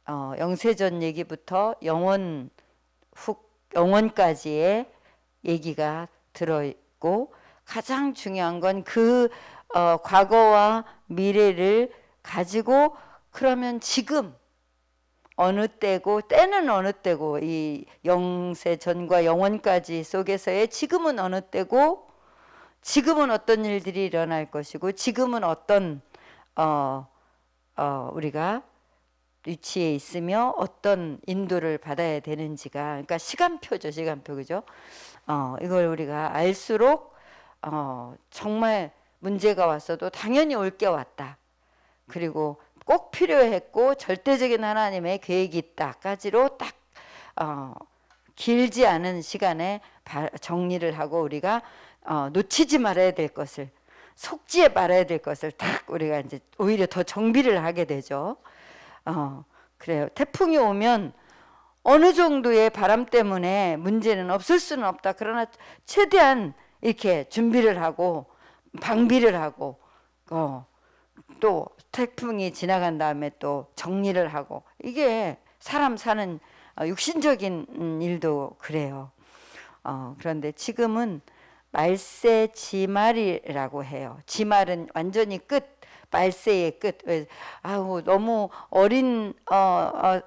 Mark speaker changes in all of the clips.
Speaker 1: 영세전 얘기부터 영원까지의 얘기가 들어있고, 가장 중요한 건 그 과거와 미래를 가지고, 그러면 지금 어느 때고, 때는 어느 때고, 이 영세전과 영원까지 속에서의 지금은 어느 때고, 지금은 어떤 일들이 일어날 것이고, 지금은 어떤 우리가 위치에 있으며 어떤 인도를 받아야 되는지가, 그러니까 시간표죠, 시간표. 그죠? 이걸 우리가 알수록 정말 문제가 왔어도 당연히 올 게 왔다, 그리고 꼭 필요했고 절대적인 하나님의 계획이 있다까지로 딱 길지 않은 시간에 정리를 하고, 우리가 놓치지 말아야 될 것을, 속지에 말아야 될 것을 딱 우리가 이제 오히려 더 정비를 하게 되죠. 그래요. 태풍이 오면 어느 정도의 바람 때문에 문제는 없을 수는 없다. 그러나 최대한 이렇게 준비를 하고 방비를 하고, 또 태풍이 지나간 다음에 또 정리를 하고, 이게 사람 사는 육신적인 일도 그래요. 그런데 지금은 말세 지말이라고 해요. 지말은 완전히 끝, 말세의 끝. 너무 어린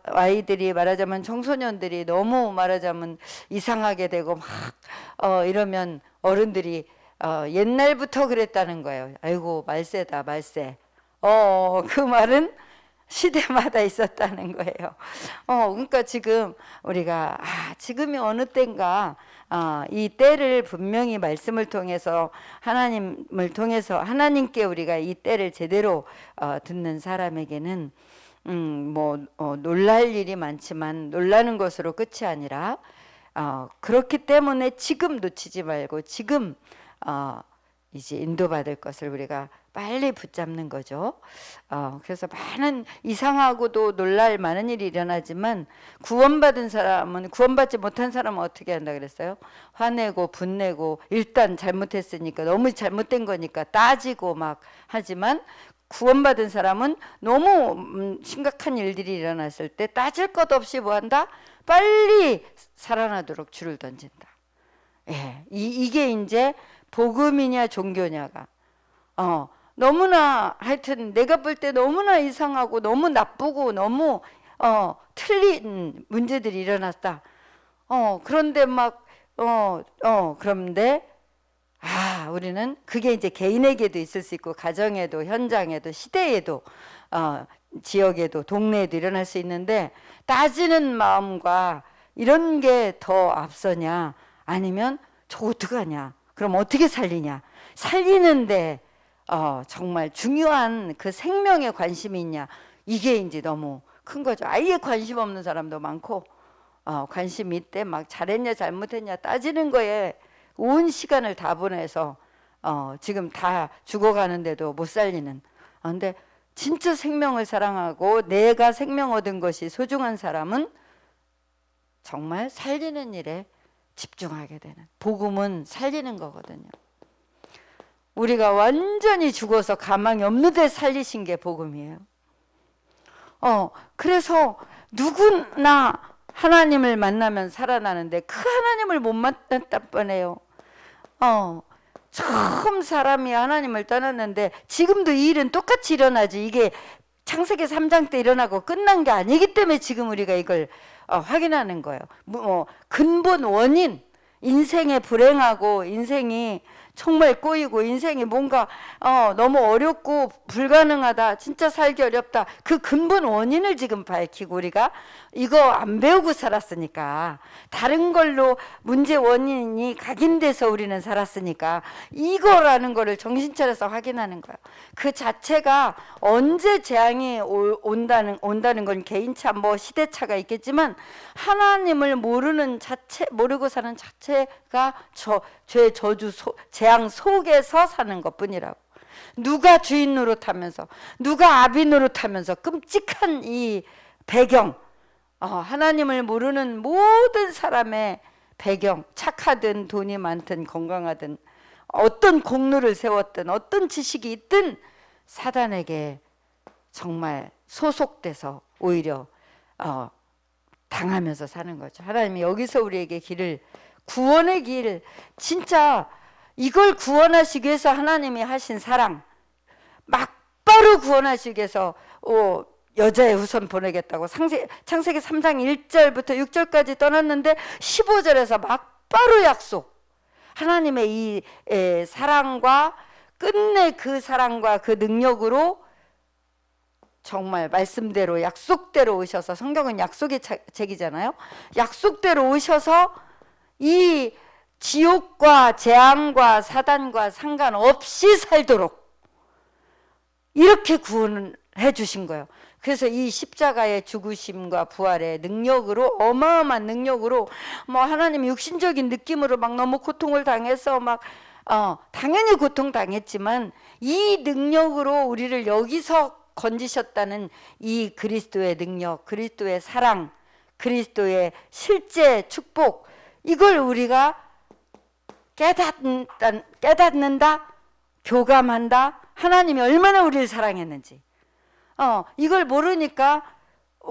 Speaker 1: 아이들이, 말하자면 청소년들이 너무 말하자면 이상하게 되고 막 이러면 어른들이 옛날부터 그랬다는 거예요. 아이고 말세다, 말세. 그 말은 시대마다 있었다는 거예요. 그러니까 지금 우리가 지금이 어느 때인가, 이 때를 분명히 말씀을 통해서, 하나님을 통해서, 하나님께 우리가 이 때를 제대로 듣는 사람에게는 놀랄 일이 많지만 놀라는 것으로 끝이 아니라, 그렇기 때문에 지금 놓치지 말고 지금 이제 인도받을 것을 우리가 빨리 붙잡는 거죠. 그래서 많은 이상하고도 놀랄 많은 일이 일어나지만, 구원받은 사람은, 구원받지 못한 사람은 어떻게 한다 그랬어요? 화내고 분내고, 일단 잘못했으니까, 너무 잘못된 거니까 따지고 막 하지만, 구원받은 사람은 너무 심각한 일들이 일어났을 때 따질 것 없이 뭐 한다? 빨리 살아나도록 줄을 던진다. 이게 이제 복음이냐 종교냐가, 너무나 하여튼 내가 볼 때 너무나 이상하고 너무 나쁘고 너무 틀린 문제들이 일어났다. 그런데 막 그런데 우리는 그게 이제 개인에게도 있을 수 있고, 가정에도, 현장에도, 시대에도, 지역에도, 동네에도 일어날 수 있는데, 따지는 마음과 이런 게 더 앞서냐, 아니면 저 어떡하냐, 그럼 어떻게 살리냐, 살리는데 정말 중요한 그 생명에 관심이 있냐, 이게 이제 너무 큰 거죠. 아예 관심 없는 사람도 많고, 관심이 있대 막 잘했냐 잘못했냐 따지는 거에 온 시간을 다 보내서 지금 다 죽어가는데도 못 살리는. 근데 진짜 생명을 사랑하고 내가 생명 얻은 것이 소중한 사람은 정말 살리는 일에 집중하게 되는. 복음은 살리는 거거든요. 우리가 완전히 죽어서 가망이 없는데 살리신 게 복음이에요. 그래서 누구나 하나님을 만나면 살아나는데, 그 하나님을 못 만났다 뻔해요. 처음 사람이 하나님을 떠났는데, 지금도 이 일은 똑같이 일어나지, 이게 창세기 3장 때 일어나고 끝난 게 아니기 때문에 지금 우리가 이걸 확인하는 거예요. 근본 원인, 인생의 불행하고, 인생이 정말 꼬이고, 인생이 뭔가 너무 어렵고 불가능하다, 진짜 살기 어렵다, 그 근본 원인을 지금 밝히고, 우리가 이거 안 배우고 살았으니까, 다른 걸로 문제 원인이 각인돼서 우리는 살았으니까, 이거라는 거를 정신 차려서 확인하는 거예요. 그 자체가 언제 재앙이 온다는 건 개인차, 시대차가 있겠지만, 하나님을 모르는 자체, 모르고 사는 자체가 죄, 저주, 재앙 속에서 사는 것뿐이라고. 누가 주인 노릇하면서, 누가 아비 노릇하면서, 끔찍한 이 배경, 하나님을 모르는 모든 사람의 배경, 착하든 돈이 많든 건강하든 어떤 공로를 세웠든 어떤 지식이 있든 사단에게 정말 소속돼서 오히려 당하면서 사는 거죠. 하나님이 여기서 우리에게 길을, 구원의 길, 진짜 이걸 구원하시기 위해서 하나님이 하신 사랑, 막바로 구원하시기 위해서 여자의 후손 보내겠다고 창세기 3장 1절부터 6절까지 떠났는데 15절에서 막바로 약속. 하나님의 이 사랑과 끝내 그 사랑과 그 능력으로 정말 말씀대로 약속대로 오셔서, 성경은 약속의 책이잖아요. 약속대로 오셔서 이 지옥과 재앙과 사단과 상관없이 살도록 이렇게 구원해 주신 거예요. 그래서 이 십자가의 죽으심과 부활의 능력으로, 어마어마한 능력으로, 뭐 하나님 육신적인 느낌으로 막 너무 고통을 당해서 막 당연히 고통 당했지만 이 능력으로 우리를 여기서 건지셨다는 이 그리스도의 능력, 그리스도의 사랑, 그리스도의 실제 축복, 이걸 우리가 깨닫는다, 교감한다. 하나님이 얼마나 우리를 사랑했는지. 이걸 모르니까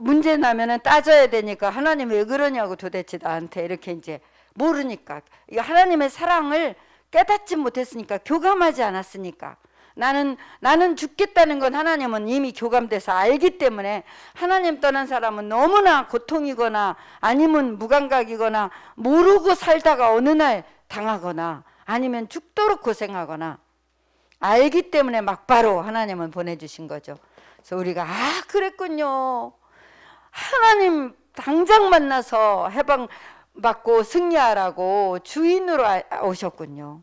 Speaker 1: 문제 나면은 따져야 되니까 하나님 왜 그러냐고, 도대체 나한테 이렇게 이제 모르니까, 하나님의 사랑을 깨닫지 못했으니까, 교감하지 않았으니까. 나는 죽겠다는 건 하나님은 이미 교감돼서 알기 때문에, 하나님 떠난 사람은 너무나 고통이거나 아니면 무감각이거나 모르고 살다가 어느 날 당하거나 아니면 죽도록 고생하거나 알기 때문에 막바로 하나님은 보내주신 거죠. 그래서 우리가 그랬군요. 하나님 당장 만나서 해방받고 승리하라고 주인으로 오셨군요.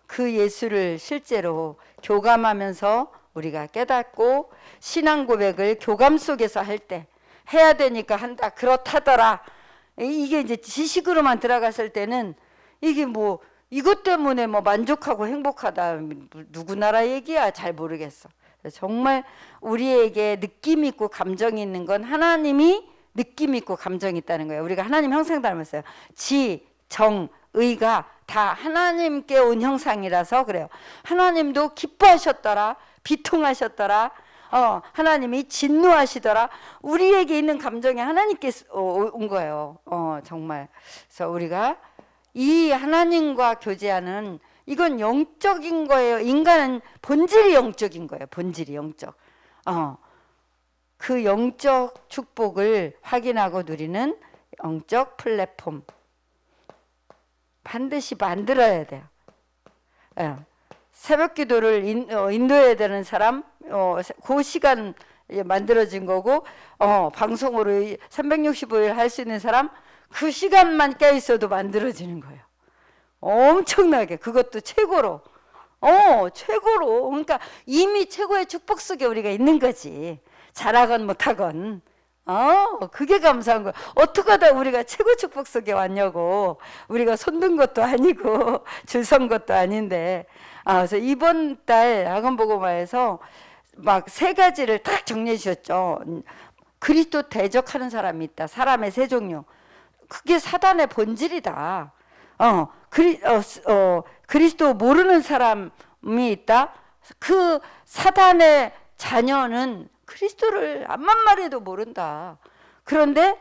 Speaker 1: 그 예수를 실제로 교감하면서 우리가 깨닫고 신앙 고백을 교감 속에서 할 때, 해야 되니까 한다, 그렇다더라, 이게 이제 지식으로만 들어갔을 때는 이게 뭐 이것 때문에 뭐 만족하고 행복하다, 누구 나라 얘기야, 잘 모르겠어. 정말 우리에게 느낌 있고 감정이 있는 건 하나님이 느낌 있고 감정이 있다는 거예요. 우리가 하나님 형상 닮았어요. 지, 정, 의가 다 하나님께 온 형상이라서 그래요. 하나님도 기뻐하셨더라, 비통하셨더라, 하나님이 진노하시더라. 우리에게 있는 감정이 하나님께 온 거예요. 정말. 그래서 우리가 이 하나님과 교제하는, 이건 영적인 거예요. 인간은 본질이 영적인 거예요. 본질이 영적. 그 영적 축복을 확인하고 누리는 영적 플랫폼 반드시 만들어야 돼요. 새벽 기도를 인도해야 되는 사람, 그 시간 만들어진 거고, 방송으로 365일 할 수 있는 사람, 그 시간만 껴있어도 만들어지는 거예요. 엄청나게, 그것도 최고로. 최고로. 그러니까 이미 최고의 축복 속에 우리가 있는 거지. 잘하건 못하건. 그게 감사한 거야. 어떻게 하다 우리가 최고 축복 속에 왔냐고. 우리가 손든 것도 아니고 줄 선 것도 아닌데. 그래서 이번 달 학원보고마에서 막 3가지를 딱 정리해 주셨죠. 그리스도 대적하는 사람이 있다. 사람의 3종류. 그게 사단의 본질이다. 그리스도 모르는 사람이 있다. 그 사단의 자녀는 그리스도를 앞만 말해도 모른다. 그런데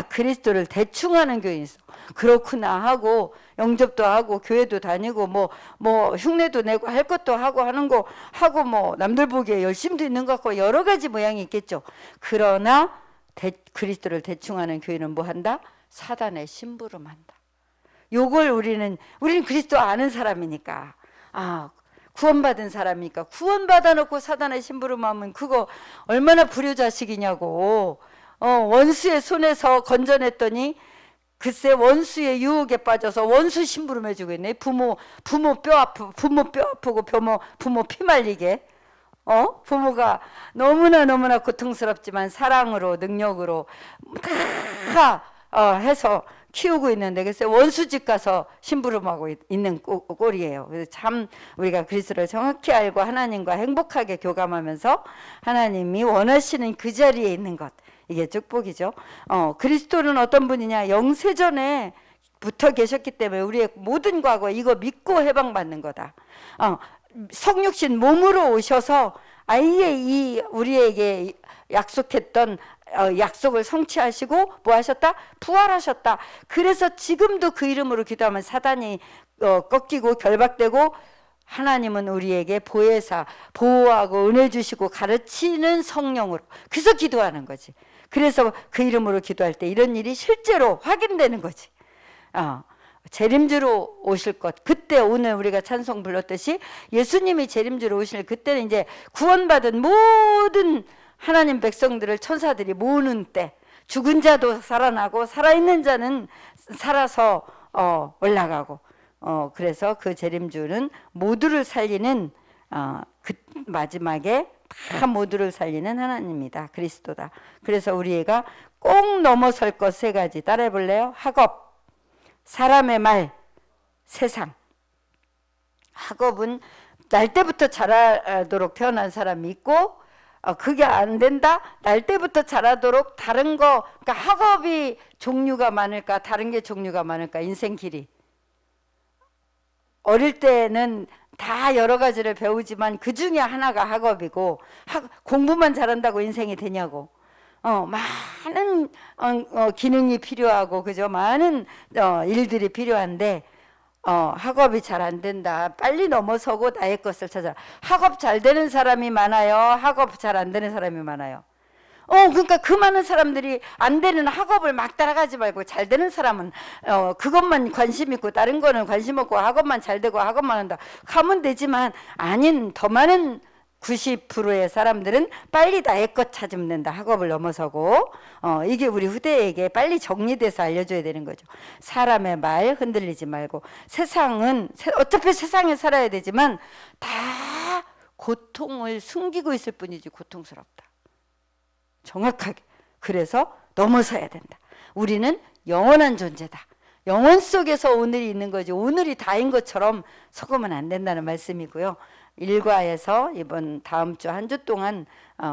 Speaker 1: 그리스도를 대충 하는 교인이 있어. 그렇구나 하고 영접도 하고 교회도 다니고 뭐 흉내도 내고 할 것도 하고 하는 거 하고 뭐 남들 보기에 열심도 있는 것 같고 여러 가지 모양이 있겠죠. 그러나 그리스도를 대충 하는 교인은 뭐 한다? 사단의 심부름한다. 요걸 우리는 그리스도 아는 사람이니까, 구원받은 사람이니까, 구원받아 놓고 사단의 심부름하면 그거 얼마나 불효자식이냐고. 원수의 손에서 건져냈더니 글쎄 원수의 유혹에 빠져서 원수 심부름해 주고 있네. 부모 뼈 아프고 부모 피 말리게. 부모가 너무나 고통스럽지만 사랑으로 능력으로 다 해서 키우고 있는데, 글쎄 원수 집 가서 심부름하고 있는 꼴이에요. 그래서 참 우리가 그리스도를 정확히 알고 하나님과 행복하게 교감하면서 하나님이 원하시는 그 자리에 있는 것, 이게 축복이죠. 그리스도는 어떤 분이냐? 영세전에 붙어 계셨기 때문에 우리의 모든 과거 이거 믿고 해방받는 거다. 성육신 몸으로 오셔서 아예 이 우리에게 약속했던 약속을 성취하시고 뭐 하셨다? 부활하셨다. 그래서 지금도 그 이름으로 기도하면 사단이 꺾이고 결박되고, 하나님은 우리에게 보혜사, 보호하고 은혜 주시고 가르치는 성령으로, 그래서 기도하는 거지. 그래서 그 이름으로 기도할 때 이런 일이 실제로 확인되는 거지. 재림주로 오실 것, 그때 오늘 우리가 찬송 불렀듯이 예수님이 재림주로 오실 그때는 이제 구원받은 모든 하나님 백성들을 천사들이 모으는 때, 죽은 자도 살아나고 살아있는 자는 살아서 올라가고, 그래서 그 재림주는 모두를 살리는, 그 마지막에 다 모두를 살리는 하나님이다. 그리스도다. 그래서 우리가 꼭 넘어설 것 세 가지 따라해 볼래요? 학업, 사람의 말, 세상. 학업은 날 때부터 자라도록 태어난 사람이 있고, 그게 안 된다? 날 때부터 자라도록 다른 거, 그러니까 학업이 종류가 많을까, 다른 게 종류가 많을까, 인생 길이. 어릴 때는 다 여러 가지를 배우지만 그 중에 하나가 학업이고, 공부만 잘한다고 인생이 되냐고. 많은 기능이 필요하고, 그죠? 많은 일들이 필요한데, 학업이 잘 안 된다. 빨리 넘어서고 나의 것을 찾아. 학업 잘 되는 사람이 많아요? 학업 잘 안 되는 사람이 많아요? 그러니까 그 많은 사람들이 안 되는 학업을 막 따라가지 말고, 잘 되는 사람은 그것만 관심 있고 다른 거는 관심 없고 학업만 잘 되고 학업만 한다 가면 되지만, 아닌 더 많은 90%의 사람들은 빨리 나의 것 찾으면 된다. 학업을 넘어서고. 이게 우리 후대에게 빨리 정리돼서 알려줘야 되는 거죠. 사람의 말 흔들리지 말고. 세상은 어차피 세상에 살아야 되지만 다 고통을 숨기고 있을 뿐이지 고통스럽다. 정확하게. 그래서 넘어서야 된다. 우리는 영원한 존재다. 영원 속에서 오늘이 있는 거지, 오늘이 다인 것처럼 속으면 안 된다는 말씀이고요. 일과에서 이번 다음 주 한 주 동안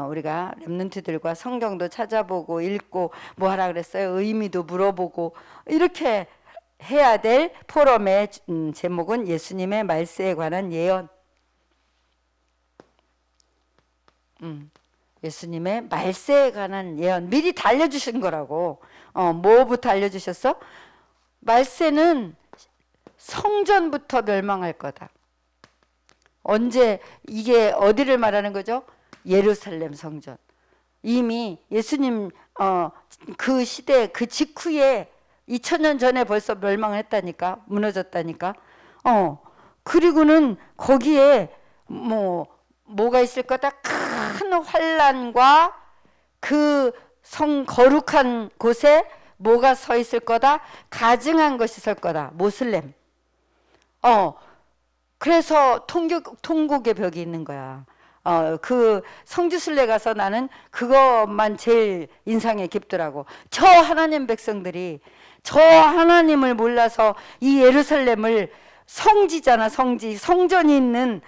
Speaker 1: 우리가 렘넌트들과 성경도 찾아보고 읽고 뭐 하라 그랬어요? 의미도 물어보고 이렇게 해야 될 포럼의 제목은 예수님의 말세에 관한 예언. 예수님의 말세에 관한 예언 미리 다 알려주신 거라고. 뭐부터 알려주셨어? 말세는 성전부터 멸망할 거다. 언제, 이게 어디를 말하는 거죠? 예루살렘 성전. 이미 예수님 그 시대 그 직후에 2000년 전에 벌써 멸망했다니까, 무너졌다니까. 그리고는 거기에 뭐가 있을 거다? 큰 환란과 그 성 거룩한 곳에 뭐가 서 있을 거다? 가증한 것이 설 거다. 모슬렘. 그래서 통곡의 벽이 있는 거야. 그 성지순례 가서 나는 그것만 제일 인상에 깊더라고. 저 하나님 백성들이 저 하나님을 몰라서 이 예루살렘을, 성지잖아, 성지, 성전이 있는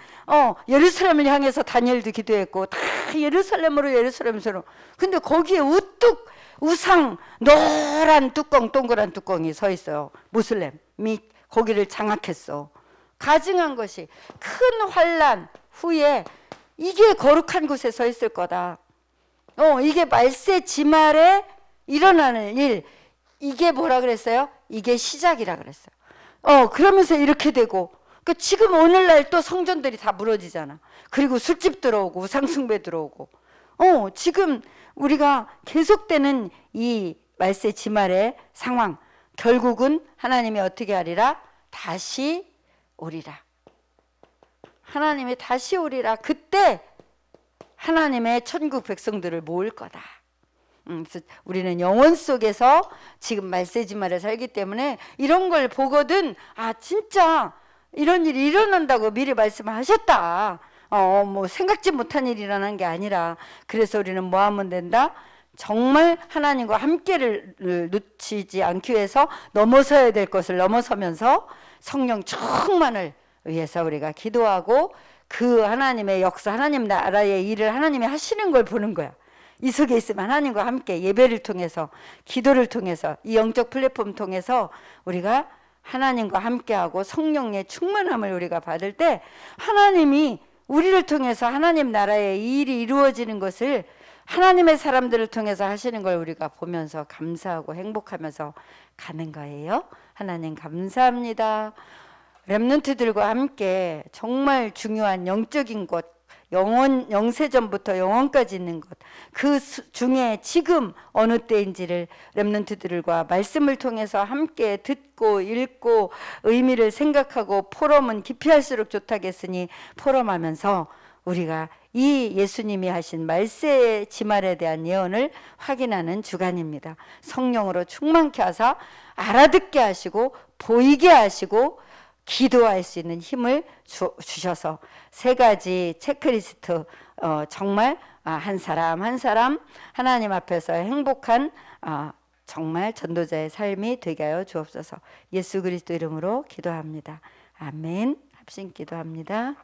Speaker 1: 예루살렘을 향해서 다니엘도 기도했고 다 예루살렘으로. 근데 거기에 우뚝 우상 노란 뚜껑, 동그란 뚜껑이 서 있어요. 모슬렘이 거기를 장악했어. 가증한 것이 큰 환란 후에 이게 거룩한 곳에 서 있을 거다. 이게 말세 지말에 일어나는 일. 이게 뭐라 그랬어요? 이게 시작이라 그랬어요. 그러면서 이렇게 되고, 그러니까 지금 오늘날 또 성전들이 다 무너지잖아. 그리고 술집 들어오고 우상숭배 들어오고. 지금 우리가 계속되는 이 말세 지말의 상황, 결국은 하나님이 어떻게 하리라? 다시 오리라. 하나님이 다시 오리라. 그때 하나님의 천국 백성들을 모을 거다. 그래서 우리는 영원 속에서 지금 말세지말에 살기 때문에 이런 걸 보거든, 진짜 이런 일이 일어난다고 미리 말씀하셨다. 뭐 생각지 못한 일이 일어난 게 아니라. 그래서 우리는 뭐 하면 된다? 정말 하나님과 함께를 놓치지 않기 위해서 넘어서야 될 것을 넘어서면서 성령 충만을 위해서 우리가 기도하고, 그 하나님의 역사, 하나님 나라의 일을 하나님이 하시는 걸 보는 거야. 이 속에 있으면 하나님과 함께 예배를 통해서, 기도를 통해서, 이 영적 플랫폼 통해서 우리가 하나님과 함께하고 성령의 충만함을 우리가 받을 때 하나님이 우리를 통해서 하나님 나라의 이 일이 이루어지는 것을 하나님의 사람들을 통해서 하시는 걸 우리가 보면서 감사하고 행복하면서 가는 거예요. 하나님 감사합니다. 렘넌트들과 함께 정말 중요한 영적인 것, 영세전부터 영원까지 있는 것, 그 중에 지금 어느 때인지를 렘넌트들과 말씀을 통해서 함께 듣고 읽고 의미를 생각하고 포럼은 깊이 할수록 좋다겠으니 포럼하면서 우리가 이 예수님이 하신 말세의 지말에 대한 예언을 확인하는 주간입니다. 성령으로 충만케 하사 알아듣게 하시고 보이게 하시고 기도할 수 있는 힘을 주셔서 세 가지 체크리스트, 정말 한 사람 한 사람 하나님 앞에서 행복한 정말 전도자의 삶이 되게 하여 주옵소서. 예수 그리스도 이름으로 기도합니다. 아멘. 합심 기도합니다.